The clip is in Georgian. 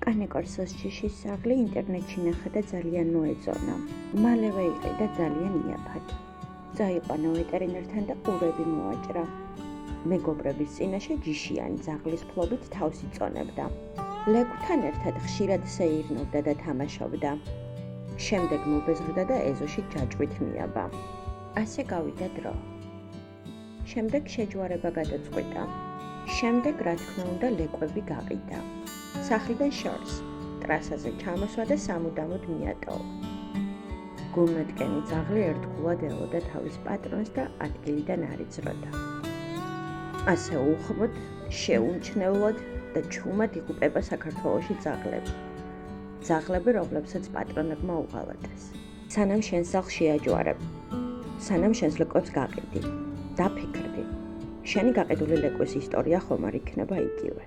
კანეკორსოს ჯიშის ძაღლი ინტერნეტში ნახა და ძალიან მოეწონა. მალევე იყიდა ძალიან იაფად. წაიყვანა ვეტერინართან და ყურები მოაჭრა. მეგობრების წინაშე ჯიშიანი ძაღლის ფლობით თავს იწონებდა. ლეკვთან ერთად ხშირად სეირნობდა და თამაშობდა. შემდეგ მობეზრდა და ეზოში ჯაჭვით მიაბა. ასე გავიდა დრო. შემდეგ შეჯვარება გადაწყვიტა. შემდეგ, რა თქმა უნდა, ლეკვები გაყიდა. სახლიდან შორს, ტრასაზე ჩამოსვა და სამუდამოდ მიატოვა. გულმეტკენი ძაღლი ერთგულად ელოდა თავის პატრონს და ადგილიდან არ იწროდა. ასე უხმოდ, შეუმჩნევლად და ჩუმად იღუპება საქართველოში ძაღლები. ძაღლები, რომლებსაც პატრონებმა უღალატეს. სანამ შენ სახლს შეაჯვარებ, სანამ შენს ლეკვებს გაყიდი, დაფიქრდი. შენი გაყიდული ლეკვის ისტორია ხომ არ იქნება იგივე.